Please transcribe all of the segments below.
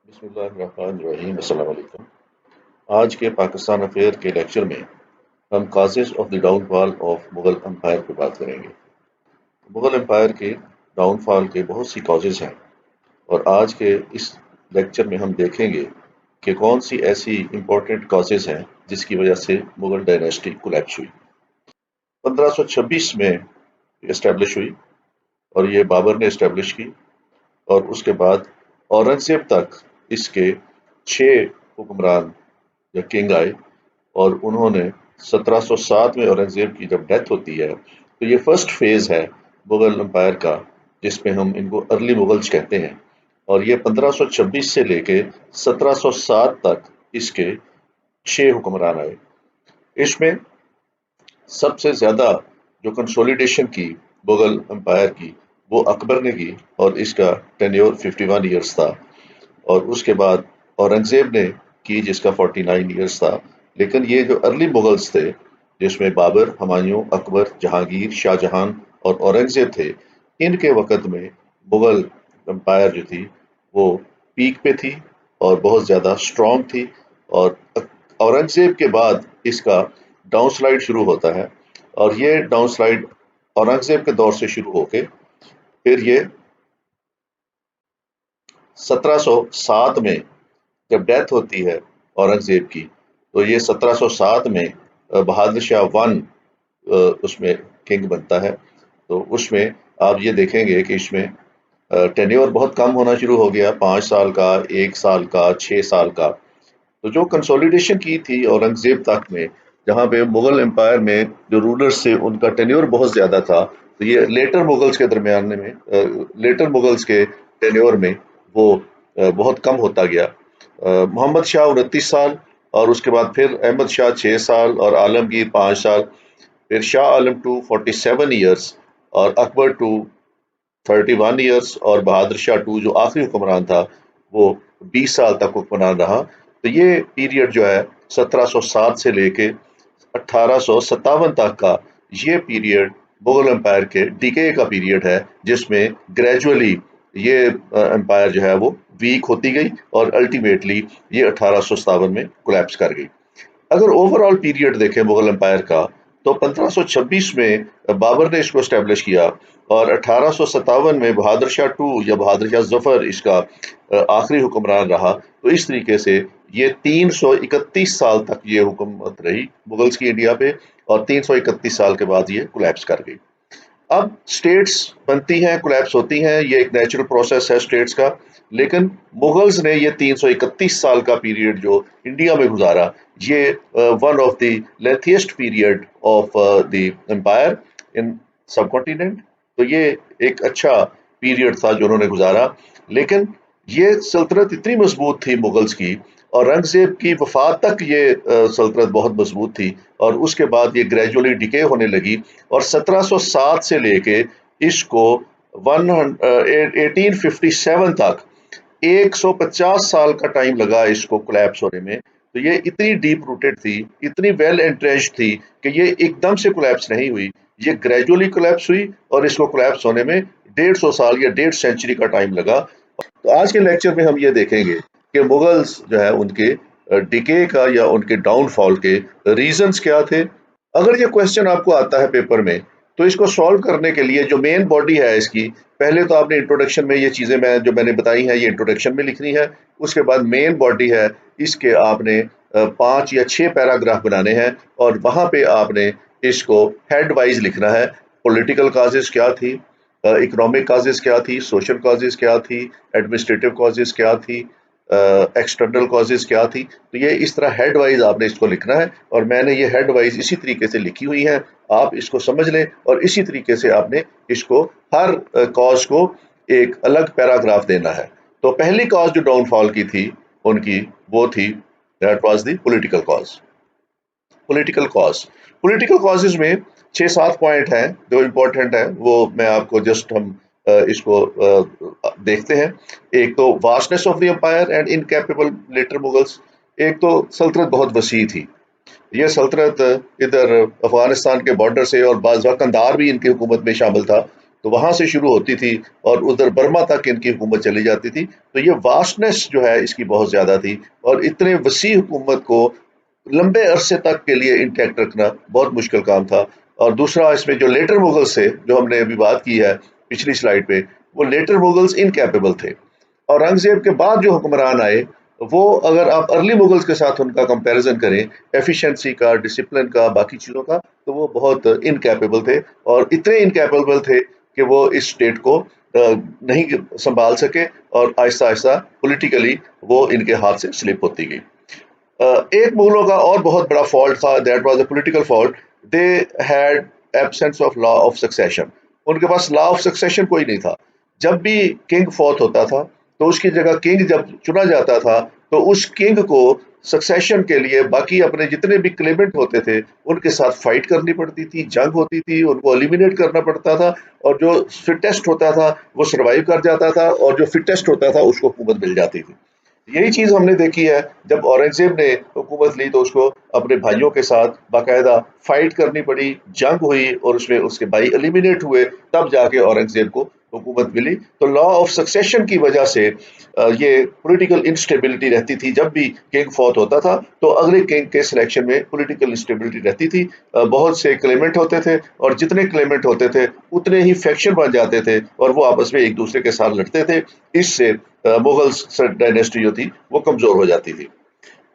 بسم اللہ الرحمن الرحیم، السلام علیکم۔ آج کے پاکستان افیئر کے لیکچر میں ہم causes of the downfall of Mughal empire پہ بات کریں گے۔ مغل امپائر کے ڈاؤن فال کے بہت سی کازز ہیں، اور آج کے اس لیکچر میں ہم دیکھیں گے کہ کون سی ایسی امپورٹنٹ کازز ہیں جس کی وجہ سے مغل ڈائنیسٹی کولیپس ہوئی۔ 1526 میں اسٹیبلش ہوئی، اور یہ بابر نے اسٹیبلش کی، اور اس کے بعد اورنگزیب تک اس کے 6 حکمران یا کنگ آئے، اور انہوں نے 1707 میں اورنگزیب کی جب ڈیتھ ہوتی ہے تو یہ فرسٹ فیز ہے مغل امپائر کا، جس میں ہم ان کو ارلی مغلز کہتے ہیں، اور یہ 1526 سے لے کے 1707 تک اس کے 6 حکمران آئے۔ اس میں سب سے زیادہ جو کنسولیڈیشن کی مغل امپائر کی وہ اکبر نے کی، اور اس کا ٹینیور 51 ایئرس تھا، اور اس کے بعد اورنگزیب نے کی جس کا 49 ایئرس تھا۔ لیکن یہ جو ارلی مغلز تھے، جس میں بابر، ہمایوں، اکبر، جہانگیر، شاہ جہان اور اورنگزیب تھے، ان کے وقت میں مغل امپائر جو تھی وہ پیک پہ تھی اور بہت زیادہ اسٹرانگ تھی، اور اورنگزیب کے بعد اس کا ڈاؤن سلائڈ شروع ہوتا ہے، اور یہ ڈاؤن سلائڈ اورنگزیب کے دور سے شروع ہو کے پھر یہ 1707 میں جب ڈیتھ ہوتی ہے اورنگزیب کی، تو یہ 1707 میں بہادر شاہ ون اس میں کنگ بنتا ہے۔ تو اس میں آپ یہ دیکھیں گے کہ اس میں ٹینیور بہت کم ہونا شروع ہو گیا، 5 سال کا، 1 سال کا، 6 سال کا۔ تو جو کنسولیڈیشن کی تھی اورنگزیب تک میں، جہاں پہ مغل امپائر میں جو رولرز تھے ان کا ٹینیور بہت زیادہ تھا، تو یہ لیٹر مغلز کے درمیان میں لیٹر مغلز کے ٹینیور میں وہ بہت کم ہوتا گیا۔ محمد شاہ 29 سال، اور اس کے بعد پھر احمد شاہ 6 سال، اور عالمگیر 5 سال، پھر شاہ عالم 2 47 ایئرس، اور اکبر 2 31 ایئرس، اور بہادر شاہ 2 جو آخری حکمران تھا وہ 20 سال تک حکمران رہا۔ تو یہ پیریڈ جو ہے 1707 سے لے کے 1857 تک کا، یہ پیریڈ مغل امپائر کے ڈیکے کا پیریڈ ہے، جس میں گریجولی یہ امپائر جو ہے وہ ویک ہوتی گئی، اور الٹیمیٹلی یہ 1857 میں کولیپس کر گئی۔ اگر اوور آل پیریڈ دیکھیں مغل امپائر کا، تو 1526 میں بابر نے اس کو اسٹیبلش کیا، اور 1857 میں بہادر شاہ 2 یا بہادر شاہ ظفر اس کا آخری حکمران رہا۔ تو اس طریقے سے یہ 331 سال تک یہ حکومت رہی مغلز کی انڈیا پہ، اور 331 سال کے بعد یہ کولیپس کر گئی۔ اب اسٹیٹس بنتی ہیں، کولیپس ہوتی ہیں، یہ ایک نیچرل پروسیس ہے اسٹیٹس کا، لیکن مغلز نے یہ 331 سال کا پیریڈ جو انڈیا میں گزارا، یہ one of the lengthiest period of the empire in subcontinent. تو یہ ایک اچھا پیریڈ تھا جو انہوں نے گزارا، لیکن یہ سلطنت اتنی مضبوط تھی مغلز کی، اور اورنگزیب کی وفات تک یہ سلطنت بہت مضبوط تھی، اور اس کے بعد یہ گریجولی ڈکے ہونے لگی، اور 1707 سے لے کے اس کو 1857 تک 150 سال کا ٹائم لگا اس کو کولیپس ہونے میں۔ تو یہ اتنی ڈیپ روٹیڈ تھی، اتنی ویل انٹرینچ تھی کہ یہ ایک دم سے کولیپس نہیں ہوئی، یہ گریجولی کولیپس ہوئی، اور اس کو کولیپس ہونے میں 150 سال یا 1.5 سینچری کا ٹائم لگا۔ تو آج کے لیکچر میں ہم یہ دیکھیں گے کہ مغلز جو ہے ان کے ڈکے کا یا ان کے ڈاؤن فال کے ریزنز کیا تھے۔ اگر یہ کوشچن آپ کو آتا ہے پیپر میں، تو اس کو سالو کرنے کے لیے جو مین باڈی ہے اس کی، پہلے تو آپ نے انٹروڈکشن میں یہ چیزیں جو میں نے بتائی ہیں یہ انٹروڈکشن میں لکھنی ہے، اس کے بعد مین باڈی ہے، اس کے آپ نے 5 یا 6 پیراگراف بنانے ہیں، اور وہاں پہ آپ نے اس کو ہیڈ وائز لکھنا ہے۔ پولیٹیکل کازز کیا تھی، اکنامک کازز کیا تھی، سوشل کازز کیا تھی، ایڈمنسٹریٹو کازز کیا تھی، ایکسٹرنل کازز کیا تھی۔ تو یہ اس طرح ہیڈ وائز آپ نے اس کو لکھنا ہے، اور میں نے یہ ہیڈ وائز اسی طریقے سے لکھی ہوئی ہیں، آپ اس کو سمجھ لیں، اور اسی طریقے سے آپ نے اس کو ہر کاز کو ایک الگ پیراگراف دینا ہے۔ تو پہلی کاز جو ڈاؤن فال کی تھی ان کی، وہ تھی that was the political cause. Political cause, political causes میں 6-7 پوائنٹ ہیں جو امپورٹنٹ ہیں، وہ میں آپ کو جسٹ ہم اس کو دیکھتے ہیں۔ ایک تو vastness of the empire and incapable later Mughals. ایک تو سلطنت بہت وسیع تھی، یہ سلطنت ادھر افغانستان کے بارڈر سے، اور بعض وقت قندھار بھی ان کی حکومت میں شامل تھا، تو وہاں سے شروع ہوتی تھی اور ادھر برما تک ان کی حکومت چلی جاتی تھی. تو یہ واسٹنس جو ہے اس کی بہت زیادہ تھی، اور اتنے وسیع حکومت کو لمبے عرصے تک کے لیے انٹیکٹ رکھنا بہت مشکل کام تھا. اور دوسرا اس میں جو لیٹر مغلز تھے، جو ہم نے ابھی بات کی ہے پچھلی سلائیڈ پہ، وہ لیٹر مغلز انکیپیبل تھے. اورنگزیب کے بعد جو حکمران آئے، وہ اگر آپ ارلی مغلز کے ساتھ ان کا کمپیریزن کریں، ایفیشنسی کا، ڈسپلن کا، باقی چیزوں کا، تو وہ بہت انکیپیبل تھے، اور اتنے انکیپیبل تھے کہ وہ اس اسٹیٹ کو نہیں سنبھال سکے، اور آہستہ آہستہ پولیٹیکلی وہ ان کے ہاتھ سے سلپ ہوتی گئی. ایک مغلوں کا اور بہت بڑا فالٹ تھا، that was a political fault. They had absence of law of succession. ان کے پاس لا آف سکسیشن کوئی نہیں تھا. جب بھی کنگ فوت ہوتا تھا تو اس کی جگہ کنگ جب چنا جاتا تھا تو اس کنگ کو سکسیشن کے لیے باقی اپنے جتنے بھی کلیمنٹ ہوتے تھے ان کے ساتھ فائٹ کرنی پڑتی تھی، جنگ ہوتی تھی، ان کو ایلیمینیٹ کرنا پڑتا تھا، اور جو فٹیسٹ ہوتا تھا وہ سروائیو کر جاتا تھا، اور جو فٹیسٹ ہوتا تھا اس کو حکومت مل جاتی تھی. یہی چیز ہم نے دیکھی ہے. جب اورنگزیب نے حکومت لی تو اس کو اپنے بھائیوں کے ساتھ باقاعدہ فائٹ کرنی پڑی، جنگ ہوئی، اور اس میں اس کے بھائی ایلیمینیٹ ہوئے، تب جا کے اورنگزیب کو حکومت ملی. تو لا آف سکسیشن کی وجہ سے یہ پولیٹیکل انسٹیبلٹی رہتی تھی. جب بھی کنگ فوت ہوتا تھا تو اگلے کنگ کے سلیکشن میں پولیٹیکل انسٹیبلٹی رہتی تھی. بہت سے کلیمنٹ ہوتے تھے، اور جتنے کلیمنٹ ہوتے تھے اتنے ہی فیکشن بن جاتے تھے، اور وہ آپس میں ایک دوسرے کے ساتھ لڑتے تھے. اس سے مغل ڈائنیسٹی جو تھی وہ کمزور ہو جاتی تھی.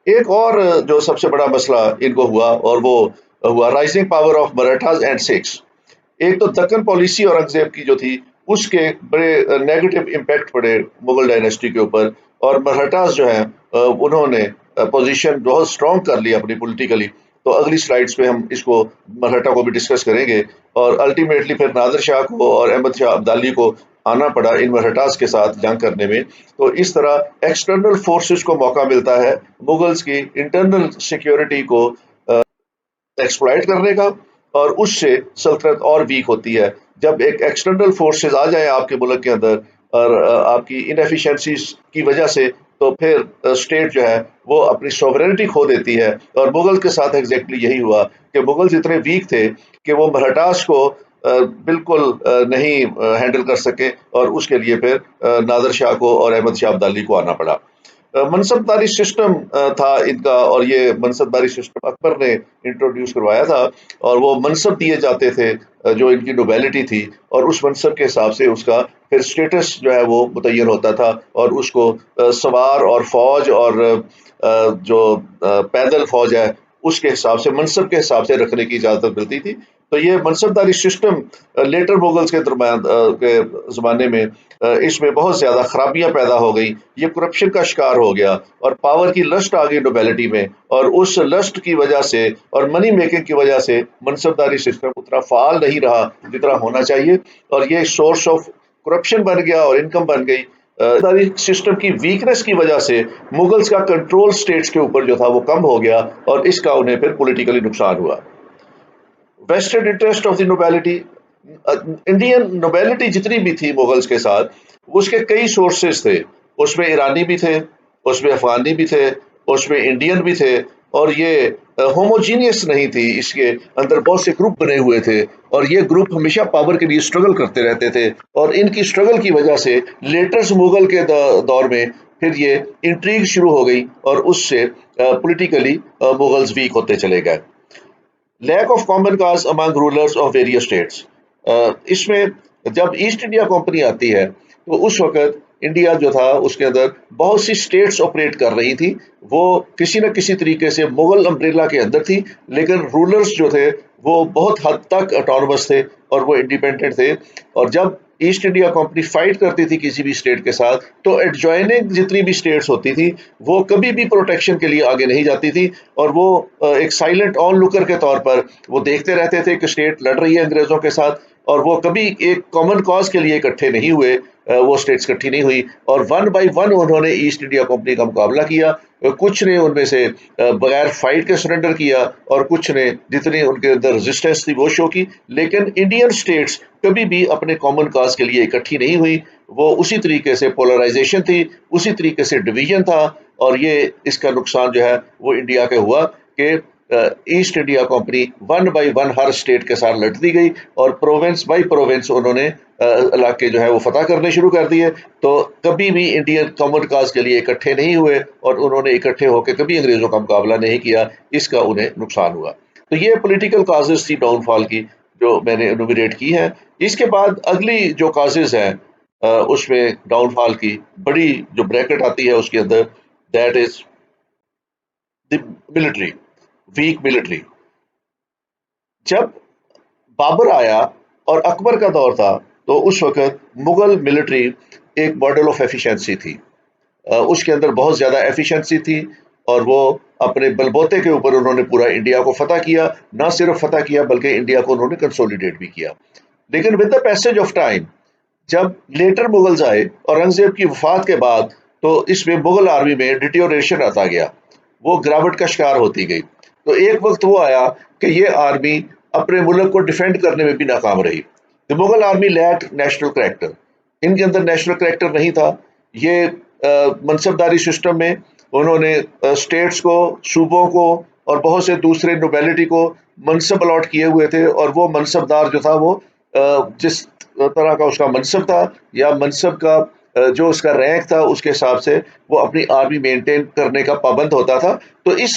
ایک اور جو سب سے بڑا مسئلہ ان کو ہوا، اور وہ ہوا rising power of مراٹھاز and Sikhs. ایک تو دکن پالیسی اورنگزیب کی جو تھی اس کے بڑے نیگیٹو امپیکٹ پڑے مغل ڈائنیسٹی کے اوپر، اور مراٹھاز جو ہیں انہوں نے پوزیشن بہت اسٹرانگ کر لی اپنی پولیٹیکلی. تو اگلی سلائیڈز پہ ہم اس کو مراٹھا کو بھی ڈسکس کریں گے، اور الٹیمیٹلی پھر نادر شاہ کو اور احمد شاہ ابدالی کو آنا پڑا ان مراٹھاز کے ساتھ جنگ کرنے میں. تو اس طرح ایکسٹرنل فورسز کو موقع ملتا ہے مغلز کی انٹرنل سیکیورٹی کو ایکسپلائٹ کرنے کا، اور اس سے سلطنت اور ویک ہوتی ہے. جب ایک ایکسٹرنل فورسز آ جائیں آپ کے ملک کے اندر، اور آپ کی انیفیشنسیز کی وجہ سے، تو پھر اسٹیٹ جو ہے وہ اپنی سوورینٹی کھو دیتی ہے. اور مغل کے ساتھ ایگزیکٹلی یہی ہوا کہ مغلز اتنے ویک تھے کہ وہ مراٹھاز کو بالکل نہیں ہینڈل کر سکے، اور اس کے لیے پھر نادر شاہ کو اور احمد شاہ ابدالی کو آنا پڑا. منصبداری سسٹم تھا ان کا، اور یہ منصبداری سسٹم اکبر نے انٹروڈیوس کروایا تھا. اور وہ منصب دیے جاتے تھے جو ان کی نوبیلٹی تھی، اور اس منصب کے حساب سے اس کا پھر سٹیٹس جو ہے وہ متعین ہوتا تھا، اور اس کو سوار اور فوج اور جو پیدل فوج ہے اس کے حساب سے، منصب کے حساب سے رکھنے کی اجازت ملتی تھی. تو یہ منصبداری سسٹم لیٹر مغلز کے درمیان کے زمانے میں اس میں بہت زیادہ خرابیاں پیدا ہو گئی. یہ کرپشن کا شکار ہو گیا، اور پاور کی لسٹ آ گئی نوبیلٹی میں، اور اس لسٹ کی وجہ سے اور منی میکنگ کی وجہ سے منصبداری سسٹم اتنا فعال نہیں رہا جتنا ہونا چاہیے، اور یہ سورس آف کرپشن بن گیا اور انکم بن گئی. سسٹم کی ویکنس کی وجہ سے مغلز کا کنٹرول سٹیٹس کے اوپر جو تھا وہ کم ہو گیا، اور اس کا انہیں پھر پولیٹیکلی نقصان ہوا. Vested interest of the nobility. Indian nobility جتنی بھی تھی مغلز کے ساتھ، اس کے کئی سورسز تھے. اس میں ایرانی بھی تھے، اس میں افغانی بھی تھے، اس میں انڈین بھی تھے، اور یہ ہوموجینیس نہیں تھی. اس کے اندر بہت سے گروپ بنے ہوئے تھے، اور یہ گروپ ہمیشہ پاور کے لیے اسٹرگل کرتے رہتے تھے. اور ان کی اسٹرگل کی وجہ سے لیٹرز مغل کے دور میں پھر یہ انٹریگ شروع ہو گئی، اور اس سے پولیٹیکلی مغلز ویک ہوتے چلے گئے. Lack of common cause among rulers of various states. اس میں جب ایسٹ انڈیا کمپنی آتی ہے تو اس وقت انڈیا جو تھا اس کے اندر بہت سی اسٹیٹس آپریٹ کر رہی تھی. وہ کسی نہ کسی طریقے سے مغل امبریلا کے اندر تھی، لیکن رولرز جو تھے وہ بہت حد تک اٹانومس تھے اور وہ انڈیپینڈنٹ تھے. اور جب ایسٹ انڈیا کمپنی فائٹ کرتی تھی کسی بھی اسٹیٹ کے ساتھ، تو ایڈجوائننگ جتنی بھی اسٹیٹس ہوتی تھی وہ کبھی بھی پروٹیکشن کے لیے آگے نہیں جاتی تھی، اور وہ ایک سائلنٹ آن لوکر کے طور پر وہ دیکھتے رہتے تھے کہ اسٹیٹ لڑ رہی ہے انگریزوں کے ساتھ، اور وہ کبھی ایک کامن کاز کے لیے اکٹھے نہیں ہوئے. وہ اسٹیٹس اکٹھی نہیں ہوئی، اور ون بائی ون انہوں نے ایسٹ انڈیا کمپنی کا مقابلہ کیا. کچھ نے ان میں سے بغیر فائٹ کے سرنڈر کیا، اور کچھ نے جتنی ان کے اندر ریزسٹنس تھی وہ شو کی. لیکن انڈین اسٹیٹس کبھی بھی اپنے کامن کاز کے لیے اکٹھی نہیں ہوئی. وہ اسی طریقے سے پولرائزیشن تھی، اسی طریقے سے ڈویژن تھا. اور یہ اس کا نقصان جو ہے وہ انڈیا کے ہوا کہ asset India company one by one Hare state کے ساتھ لڑتی گئی اور پروونس بائی پروونس انہوں نے علاقے جو ہے وہ فتح کرنے شروع کر دیے. تو کبھی بھی انڈین کامن کاز کے لیے اکٹھے نہیں ہوئے اور انہوں نے اکٹھے ہو کے کبھی انگریزوں کا مقابلہ نہیں کیا. اس کا انہیں نقصان ہوا. تو یہ پولیٹیکل کازز تھی ڈاؤن فال کی جو میں نے انومریٹ کی ہے. اس کے بعد اگلی جو کازز ہیں اس میں ڈاؤن فال کی بڑی جو بریکٹ آتی ہے اس کے اندر that is the military, weak military. جب بابر آیا اور اکبر کا دور تھا تو اس وقت مغل ملٹری ایک ماڈل آف ایفیشنسی تھی. اس کے اندر بہت زیادہ ایفیشنسی تھی اور وہ اپنے بلبوتے کے اوپر انہوں نے پورا انڈیا کو فتح کیا. نہ صرف فتح کیا بلکہ انڈیا کو انہوں نے کنسولیڈیٹ بھی کیا. لیکن with the passage of time جب لیٹر مغلز آئے اورنگزیب کی وفات کے بعد تو اس میں مغل آرمی میں ڈیٹیوریشن آتا گیا، وہ گراوٹ کا شکار ہوتی گئی. تو ایک وقت وہ آیا کہ یہ آرمی اپنے ملک کو ڈیفینڈ کرنے میں بھی ناکام رہی. تو Mughal army lack national character, ان کے اندر نیشنل کریکٹر نہیں تھا. یہ منصبداری سسٹم میں انہوں نے اسٹیٹس کو، صوبوں کو اور بہت سے دوسرے نوبیلٹی کو منصب الاٹ کیے ہوئے تھے اور وہ منصب دار جو تھا وہ جس طرح کا اس کا منصب تھا یا منصب کا جو اس کا رینک تھا اس کے حساب سے وہ اپنی آرمی مینٹین کرنے کا پابند ہوتا تھا. تو اس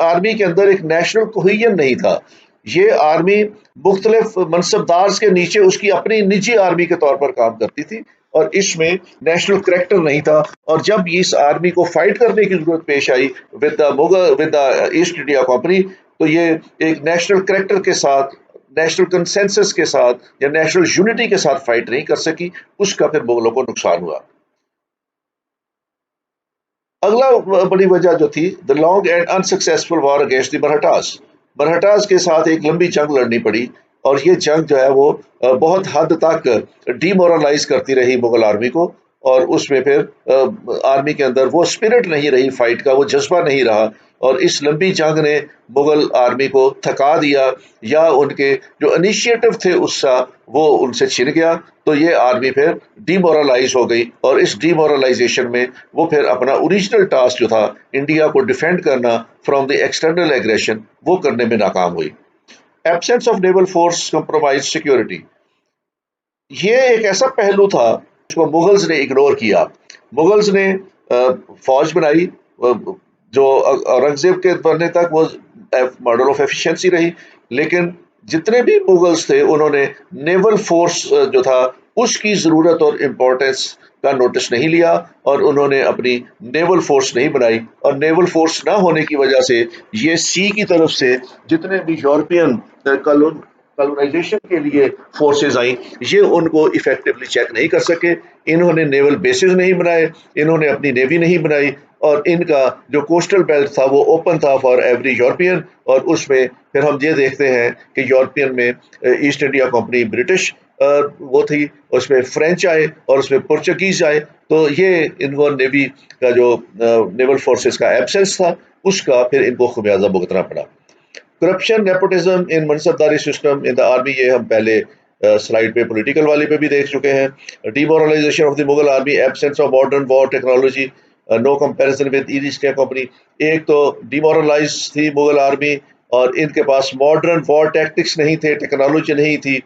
آرمی کے اندر ایک نیشنل کوہیژن نہیں تھا. یہ آرمی مختلف منصبدار کے نیچے اس کی اپنی نجی آرمی کے طور پر کام کرتی تھی اور اس میں نیشنل کریکٹر نہیں تھا. اور جب اس آرمی کو فائٹ کرنے کی ضرورت پیش آئی with the East India Company تو یہ ایک نیشنل کریکٹر کے ساتھ، نیشنل کنسنسس کے ساتھ یا نیشنل یونٹی کے ساتھ فائٹ نہیں کر سکی. اس کا پھر مغلوں کو نقصان ہوا. اگلا بڑی وجہ جو تھی the long and unsuccessful war against the Marathas. Marathas کے ساتھ ایک لمبی جنگ لڑنی پڑی اور یہ جنگ جو ہے وہ بہت حد تک ڈی مورلائز کرتی رہی مغل آرمی کو اور اس میں پھر آرمی کے اندر وہ اسپرٹ نہیں رہی فائٹ کا، وہ جذبہ نہیں رہا اور اس لمبی جنگ نے مغل آرمی کو تھکا دیا یا ان کے جو انیشیٹو تھے اس کا وہ ان سے چھن گیا. تو یہ آرمی پھر ڈی مورلائز ہو گئی اور اس ڈی مورلائزیشن میں وہ پھر اپنا اوریجنل ٹاسک جو تھا انڈیا کو ڈیفینڈ کرنا فرام دی ایکسٹرنل ایگریشن وہ کرنے میں ناکام ہوئی. Absence of naval force compromise security, یہ ایک ایسا پہلو تھا جس کو مغلز نے اگنور کیا. مغلز نے فوج بنائی جو اورنگزیب کے بننے تک وہ ماڈل آف ایفیشنسی رہی، لیکن جتنے بھی مغلز تھے انہوں نے نیول فورس جو تھا اس کی ضرورت اور امپورٹنس کا نوٹس نہیں لیا اور انہوں نے اپنی نیول فورس نہیں بنائی. اور نیول فورس نہ ہونے کی وجہ سے یہ سی کی طرف سے جتنے بھی یورپین کالونائزیشن کے لیے فورسز آئیں یہ ان کو افیکٹولی چیک نہیں کر سکے. انہوں نے نیول بیسز نہیں بنائے، انہوں نے اپنی نیوی نہیں بنائی اور ان کا جو کوسٹل بیلٹ تھا وہ اوپن تھا فار ایوری یورپین. اور اس میں پھر ہم یہ دیکھتے ہیں کہ یورپین میں ایسٹ انڈیا کمپنی برٹش وہ تھی، اس میں فرینچ آئے اور اس میں پورچگیز آئے. تو یہ ان کو نیوی کا جو نیول فورسز کا ایبسنس تھا اس کا پھر ان کو خمیازہ بھگتنا پڑا. کرپشن نیپوٹزم ان منصبداری سسٹم ان دا آرمی، یہ ہم پہلے سلائڈ پہ پولیٹیکل والی پہ بھی دیکھ چکے ہیں. Demoralisation of the Mughal army, absence of modern war technology, no comparison with East India Company. ایک تو ڈی مورلائز تھی مغل آرمی اور ان کے پاس ماڈرن وار ٹیکٹکس نہیں تھے، ٹیکنالوجی نہیں تھی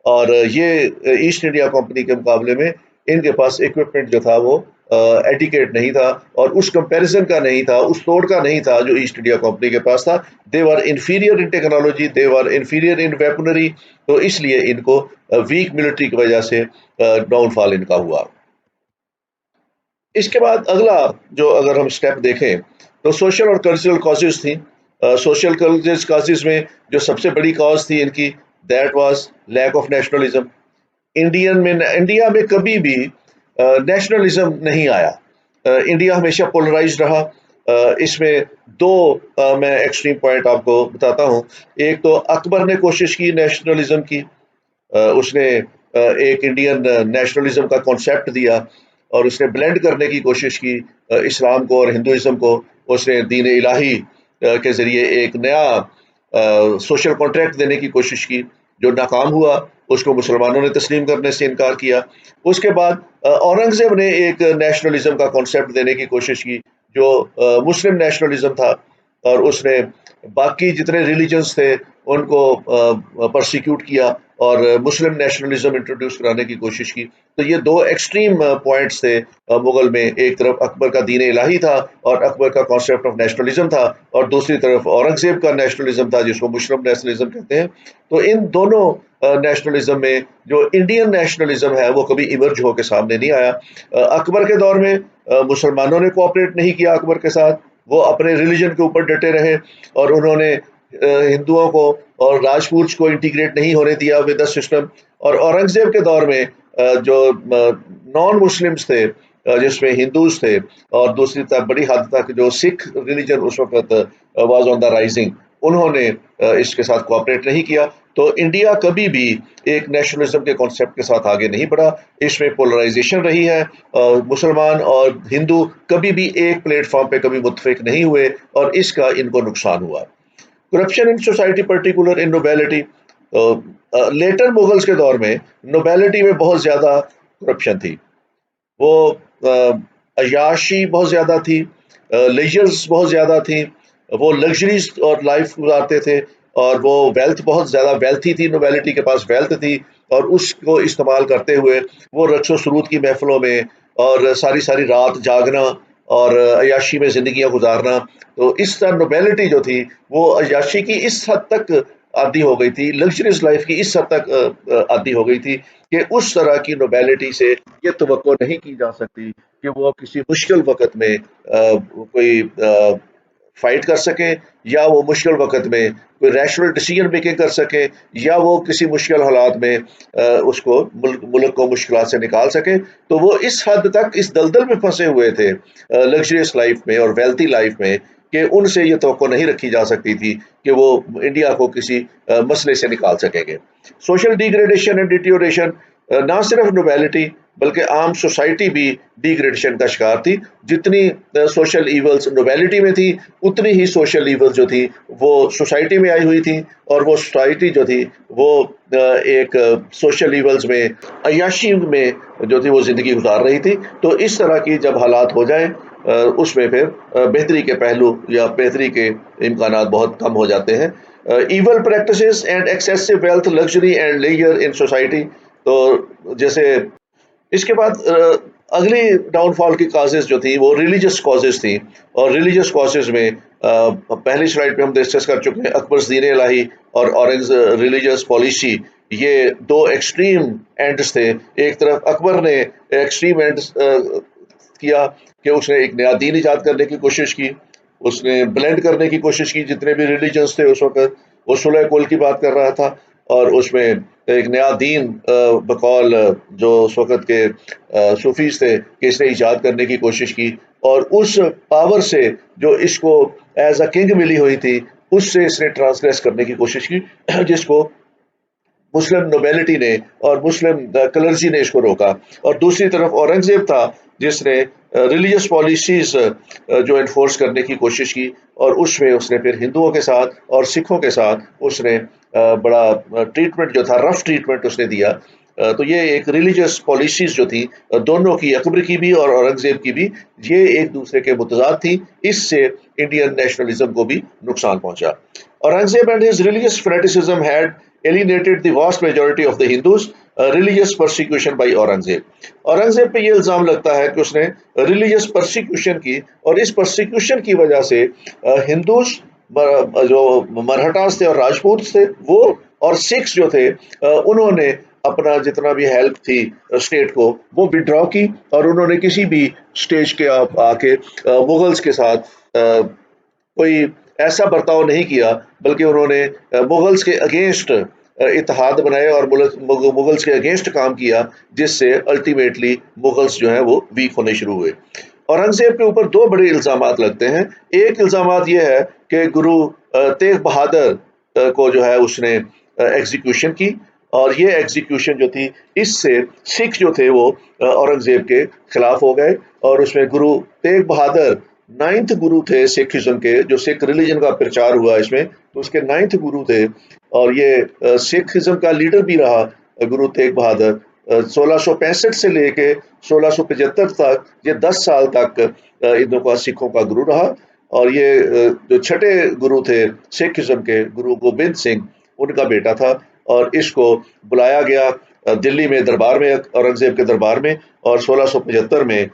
اور یہ ایسٹ انڈیا کمپنی کے مقابلے میں ان کے پاس اکوپمنٹ جو تھا وہ ایٹیکیٹ نہیں تھا اور اس کمپیریزن کا نہیں تھا، اس توڑ کا نہیں تھا جو ایسٹ انڈیا کمپنی کے پاس تھا. دے ور انفیریئر ان ٹیکنالوجی، دے ور انفیریئر ان ویپنری. تو اس لیے ان کو ویک ملٹری کی وجہ سے ڈاؤن فال ان کا ہوا. اس کے بعد اگلا جو اگر ہم اسٹیپ دیکھیں تو سوشل اور کلچرل کازز تھیں. سوشل کلچرل کازز میں جو سب سے بڑی کاز تھی ان کی that was lack of nationalism. India میں کبھی بھی نیشنلزم نہیں آیا. انڈیا ہمیشہ پولرائز رہا. اس میں دو میں ایکسٹریم پوائنٹ آپ کو بتاتا ہوں. ایک تو اکبر نے کوشش کی نیشنلزم کی، اس نے ایک انڈین نیشنلزم کا کانسیپٹ دیا اور اس نے بلینڈ کرنے کی کوشش کی اسلام کو اور ہندوازم کو. اس نے دین الہی کے ذریعے ایک نیا سوشل کانٹریکٹ دینے کی کوشش کی جو ناکام ہوا. اس کو مسلمانوں نے تسلیم کرنے سے انکار کیا. اس کے بعد اورنگزیب نے ایک نیشنلزم کا کانسیپٹ دینے کی کوشش کی جو مسلم نیشنلزم تھا اور اس نے باقی جتنے ریلیجنس تھے ان کو پرسیکیوٹ کیا اور مسلم نیشنلزم انٹروڈیوس کرانے کی کوشش کی. تو یہ دو ایکسٹریم پوائنٹس تھے مغل میں. ایک طرف اکبر کا دین الہی تھا اور اکبر کا کانسیپٹ آف نیشنلزم تھا، اور دوسری طرف اورنگزیب کا نیشنلزم تھا جس کو مسلم نیشنلزم کہتے ہیں. تو ان دونوں نیشنلزم میں جو انڈین نیشنلزم ہے وہ کبھی ایمرج ہو کے سامنے نہیں آیا. اکبر کے دور میں مسلمانوں نے کوآپریٹ نہیں کیا اکبر کے ساتھ، وہ اپنے ریلیجن کے اوپر ڈٹے رہے اور انہوں نے ہندوؤں کو اور راجپوتس کو انٹیگریٹ نہیں ہونے دیا ود دا سسٹم. اور اورنگزیب کے دور میں جو نان مسلمس تھے جس میں ہندوز تھے اور دوسری طرف بڑی حد تک جو سکھ ریلیجن اس وقت واز آن دا رائزنگ، انہوں نے اس کے ساتھ کوآپریٹ نہیں کیا. تو انڈیا کبھی بھی ایک نیشنلزم کے کانسیپٹ کے ساتھ آگے نہیں بڑھا. اس میں پولرائزیشن رہی ہے. مسلمان اور ہندو کبھی بھی ایک پلیٹ فارم پہ کبھی متفق نہیں ہوئے اور اس کا ان کو نقصان ہوا. Corruption in society particular in nobility. Later Mughals کے دور میں نوبیلٹی میں بہت زیادہ کرپشن تھی. وہ عیاشی بہت زیادہ تھی، لیجرز بہت زیادہ تھیں، وہ لگژریز اور لائف گزارتے تھے اور وہ ویلتھ بہت زیادہ ویلتھی تھی. نوبیلٹی کے پاس ویلتھ تھی اور اس کو استعمال کرتے ہوئے وہ رقص و سرود کی محفلوں میں اور ساری ساری رات جاگنا اور عیاشی میں زندگیاں گزارنا. تو اس طرح نوبیلٹی جو تھی وہ عیاشی کی اس حد تک عادی ہو گئی تھی، لگژریز لائف کی اس حد تک عادی ہو گئی تھی کہ اس طرح کی نوبیلٹی سے یہ توقع نہیں کی جا سکتی کہ وہ کسی مشکل وقت میں کوئی فائٹ کر سکیں، یا وہ مشکل وقت میں کوئی ریشنل ڈیسیجن میکنگ کر سکیں، یا وہ کسی مشکل حالات میں اس کو ملک کو مشکلات سے نکال سکیں. تو وہ اس حد تک اس دلدل میں پھنسے ہوئے تھے لگژریس لائف میں اور ویلتھی لائف میں کہ ان سے یہ توقع نہیں رکھی جا سکتی تھی کہ وہ انڈیا کو کسی مسئلے سے نکال سکیں گے. Social degradation and deterioration. نہ صرف نوبیلٹی بلکہ عام سوسائٹی بھی ڈیگریڈیشن کا شکار تھی. جتنی سوشل ایولز نوبیلٹی میں تھی اتنی ہی سوشل ایولز جو تھی وہ سوسائٹی میں آئی ہوئی تھی، اور وہ سوسائٹی جو تھی وہ ایک سوشل ایولز میں عیاشی میں جو تھی وہ زندگی گزار رہی تھی. تو اس طرح کی جب حالات ہو جائیں اس میں پھر بہتری کے پہلو یا بہتری کے امکانات بہت کم ہو جاتے ہیں. Evil practices and excessive wealth luxury and leisure in society. تو جیسے اس کے بعد اگلی ڈاؤن فال کی کازز جو تھی وہ ریلیجس کازز تھیں، اور ریلیجس کازز میں پہلی سلائڈ پہ ہم ڈسکس کر چکے ہیں اکبر دین الہی اور اورنگز ریلیجس پالیسی. یہ دو ایکسٹریم اینڈز تھے. ایک طرف اکبر نے ایکسٹریم اینڈز کیا کہ اس نے ایک نیا دین ایجاد کرنے کی کوشش کی، اس نے بلینڈ کرنے کی کوشش کی جتنے بھی ریلیجنس تھے اس وقت. وہ صلح کل کی بات کر رہا تھا اور اس میں ایک نیا دین بقول جو اس وقت کے صوفیز تھے کہ اس نے ایجاد کرنے کی کوشش کی، اور اس پاور سے جو اس کو ایز اے کنگ ملی ہوئی تھی اس سے اس نے ٹرانسگریس کرنے کی کوشش کی، جس کو مسلم نوبیلٹی نے اور مسلم کلرجی نے اس کو روکا. اور دوسری طرف اورنگزیب تھا جس نے ریلیجس پالیسیز جو انفورس کرنے کی کوشش کی، اور اس میں اس نے پھر ہندوؤں کے ساتھ اور سکھوں کے ساتھ اس نے بڑا ٹریٹمنٹ جو تھا رف ٹریٹمنٹ اس نے دیا. تو یہ ایک ریلیجس پالیسیز جو تھی دونوں کی، اکبر کی بھی اور اورنگزیب کی بھی، یہ ایک دوسرے کے متضاد تھی. اس سے انڈین نیشنلزم کو بھی نقصان پہنچا. Aurangzeb and his religious fanaticism had alienated the vast majority of the Hindus. Religious persecution by Aurangzeb. Aurangzeb پہ یہ الزام لگتا ہے کہ اس نے ریلیجس پرسیکیوشن کی، اور اس پرسیکیوشن کی وجہ سے ہندوز جو مرہٹاز تھے اور راجپوت تھے وہ، اور سکھس جو تھے انہوں نے اپنا جتنا بھی ہیلپ تھی اسٹیٹ کو وہ وڈرا کی، اور انہوں نے کسی بھی اسٹیج کے آ کے مغلز کے ساتھ کوئی ایسا برتاؤ نہیں کیا، بلکہ انہوں نے مغلز کے اگینسٹ اتحاد بنائے اور مغلز کے اگینسٹ کام کیا، جس سے الٹیمیٹلی مغلز جو ہیں وہ ویک ہونے شروع ہوئے. اورنگزیب کے اوپر دو بڑے الزامات لگتے ہیں. ایک الزامات یہ ہے کہ گرو تیغ بہادر کو جو ہے اس نے ایگزیکیوشن کی، اور یہ ایگزیکیوشن جو تھی اس سے سکھ جو تھے وہ اورنگزیب کے خلاف ہو گئے. اور اس میں گرو تیغ بہادر 9th گرو تھے سکھزم کے، جو سکھ ریلیجن کا پرچار ہوا اس میں، تو اس کے 9th گرو تھے، اور یہ سکھزم کا لیڈر بھی رہا گرو تیغ بہادر 1665 سے لے کے 1675 تک. یہ 10 سال تک ان کا سکھوں کا گرو رہا. اور یہ جو چھٹے گرو تھے سکھ ازم کے، گرو گوبند سنگھ، ان کا بیٹا تھا، اور اس کو بلایا گیا دلی میں دربار میں، اورنگزیب کے دربار میں، اور 1675 میں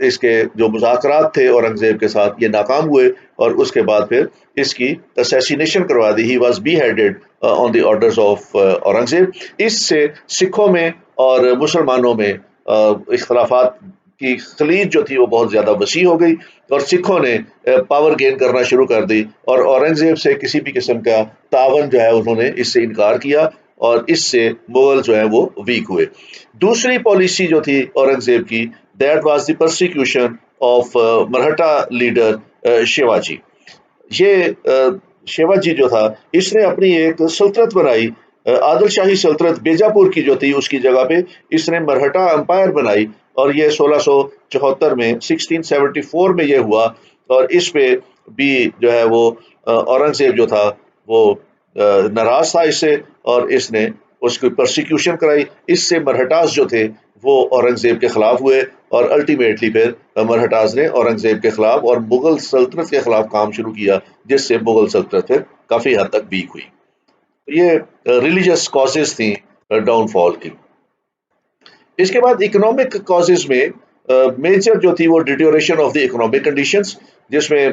اس کے جو مذاکرات تھے اورنگزیب کے ساتھ یہ ناکام ہوئے، اور اس کے بعد پھر اس کی اسیسینیشن کروا دی. He was beheaded on the orders of Aurangzeb. اس سے سکھوں میں اور مسلمانوں میں اختلافات کی خلیج جو تھی وہ بہت زیادہ وسیع ہو گئی، اور سکھوں نے پاور گین کرنا شروع کر دی، اور اورنگزیب سے کسی بھی قسم کا تعاون جو ہے انہوں نے اس سے انکار کیا، اور اس سے مغل جو ہے وہ ویک ہوئے. دوسری پالیسی جو تھی اورنگزیب کی، that was the persecution of Maratha leader Shivaji. یہ شیواجی جو تھا اس نے اپنی ایک سلطنت بنائی، عادل شاہی سلطنت بیجاپور کی جو تھی اس کی جگہ پہ اس نے مرہٹا امپائر بنائی، اور یہ 1674 میں 1674 میں یہ ہوا، اور اس پہ بھی جو ہے وہ اورنگزیب جو تھا وہ ناراض تھا اس سے، اور اس نے اس کی پرسیکیوشن کرائی. اس سے مرہٹاز جو تھے وہ اورنگزیب کے خلاف ہوئے، اور الٹیمیٹلی پھر مرہٹاز نے اورنگزیب کے خلاف اور مغل سلطنت کے خلاف کام شروع کیا، جس سے مغل سلطنت پھر کافی حد تک ویک ہوئی. یہ ریلیجس کازز تھیں ڈاؤن فال کی. اس کے بعد اکنامک کازز میں میجر جو تھی وہ deterioration of the economic conditions, جس میں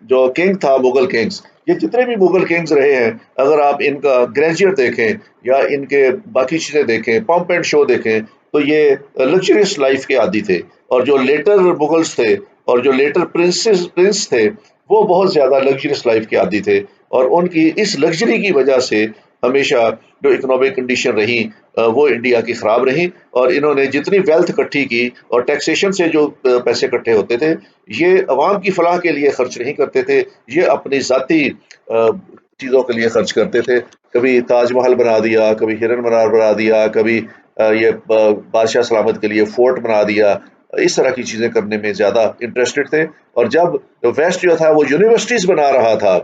جو کنگ تھا مغل کنگز، یہ جتنے بھی مغل کنگز رہے ہیں اگر آپ ان کا گریجویٹ دیکھیں یا ان کے باقی چیزیں دیکھیں، پمپ اینڈ شو دیکھیں، تو یہ لگژریس لائف کے عادی تھے. اور جو لیٹر مغلس تھے اور جو لیٹر پرنس تھے وہ بہت زیادہ لگژریس لائف کے عادی تھے، اور ان کی اس لگژری کی وجہ سے ہمیشہ جو اکنامک کنڈیشن رہی وہ انڈیا کی خراب رہی. اور انہوں نے جتنی ویلتھ اکٹھی کی اور ٹیکسیشن سے جو پیسے اکٹھے ہوتے تھے یہ عوام کی فلاح کے لیے خرچ نہیں کرتے تھے، یہ اپنی ذاتی چیزوں کے لیے خرچ کرتے تھے. کبھی تاج محل بنا دیا، کبھی ہرن منار بنا دیا، کبھی یہ بادشاہ سلامت کے لیے فورٹ بنا دیا. اس طرح کی چیزیں کرنے میں زیادہ انٹرسٹڈ تھے. اور جب ویسٹ جو تھا وہ یونیورسٹیز بنا رہا تھا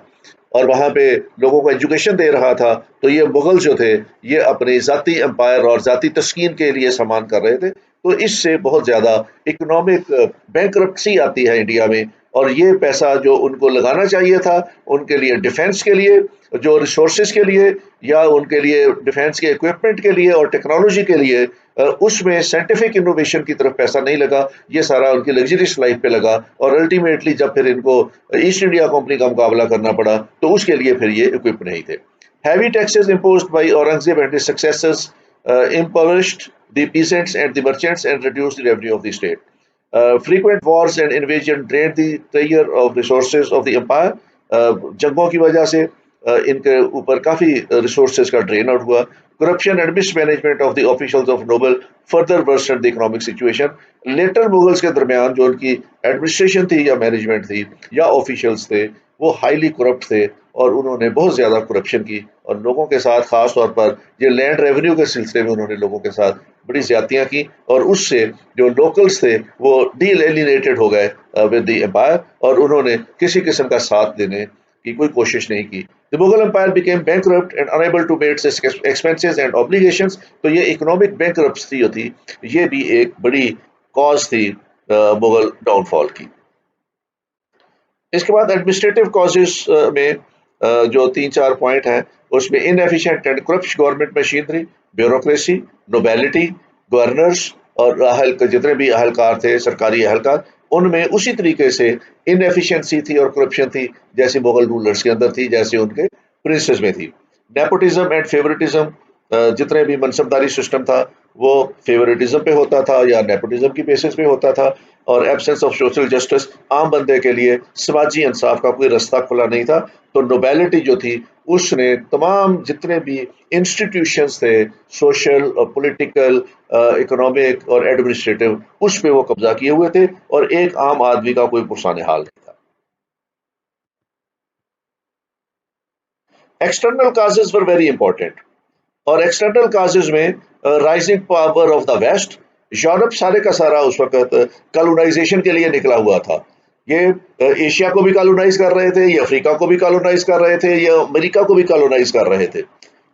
اور وہاں پہ لوگوں کو ایجوکیشن دے رہا تھا، تو یہ مغل جو تھے یہ اپنی ذاتی امپائر اور ذاتی تسکین کے لیے سامان کر رہے تھے. تو اس سے بہت زیادہ اکنامک بینکرپسی آتی ہے انڈیا میں، اور یہ پیسہ جو ان کو لگانا چاہیے تھا ان کے لیے ڈیفینس کے لیے، جو ریسورسز کے لیے یا ان کے لیے ڈیفینس کے اکوپمنٹ کے لیے اور ٹیکنالوجی کے لیے، اس میں سائنٹیفک انوویشن کی طرف پیسہ نہیں لگا، یہ سارا ان کی لگژریس لائف پہ لگا. اور الٹیمیٹلی جب پھر ان کو ایسٹ انڈیا کمپنی کا مقابلہ کرنا پڑا تو اس کے لیے پھر یہ اکوپ نہیں تھے. Heavy taxes imposed by Aurangzeb and his successors impoverished the peasants and the merchants and reduced the revenue of the state. Frequent wars and invasion drained the treasure of resources of the empire. جنگوں کی وجہ سے ان کے اوپر کافی resources کا drain out ہوا. Corruption and mismanagement of the officials of noble further worsened the economic situation. Later Mughals کے درمیان جو ان کی ایڈمنسٹریشن تھی یا مینجمنٹ تھی یا آفیشلز تھے وہ ہائیلی کرپٹ تھے، اور انہوں نے بہت زیادہ کرپشن کی، اور لوگوں کے ساتھ خاص طور پر یہ لینڈ ریونیو کے سلسلے میں انہوں نے لوگوں کے ساتھ بڑی زیادتیاں کی، اور اس سے جو لوکلز تھے وہ ڈی ایلینیٹڈ ہو گئے ود دی امپائر، اور انہوں نے کسی قسم کا ساتھ دینے کی کوئی کوشش نہیں کی. The Mughal Empire became bankrupt and unable to meet its expenses and obligations. تو یہ اکنامک بینکرپسی تھی، یہ بھی ایک بڑی کاز تھی مغل ڈاؤن فال کی. اس کے بعد ایڈمنسٹریٹو کازز میں جو 3-4 پوائنٹ ہیں اس میں inefficient and corrupt government machinery, bureaucracy, nobility, governors اور جتنے بھی اہلکار تھے سرکاری اہلکار ان میں اسی طریقے سے انیفیشنسی تھی اور کرپشن تھی جیسے مغل رولرز کے اندر تھی، جیسے ان کے پرنسز میں تھی. نیپوٹزم اینڈ فیورٹزم، جتنے بھی منصبداری سسٹم تھا وہ فیورٹزم پہ ہوتا تھا یا نیپوٹزم کی بیسس پہ ہوتا تھا، اور ایبسنس آف سوشل جسٹس، عام بندے کے لیے سماجی انصاف کا کوئی رستہ کھلا نہیں تھا. تو نوبیلٹی جو تھی اس نے تمام جتنے بھی انسٹیٹیوشنز تھے سوشل اور پولیٹیکل، اکنامک اور ایڈمنسٹریٹو، اس پہ وہ قبضہ کیے ہوئے تھے، اور ایک عام آدمی کا کوئی پرسان حال نہیں تھا. External causes were very important, اور ایکسٹرنل کازز میں rising power of the west. یورپ سارے کا سارا اس وقت کالونائزیشن کے لیے نکلا ہوا تھا. یہ ایشیا کو بھی کالونائز کر رہے تھے، یہ افریقہ کو بھی کالونائز کر رہے تھے، یہ امریکہ کو بھی کالونائز کر رہے تھے.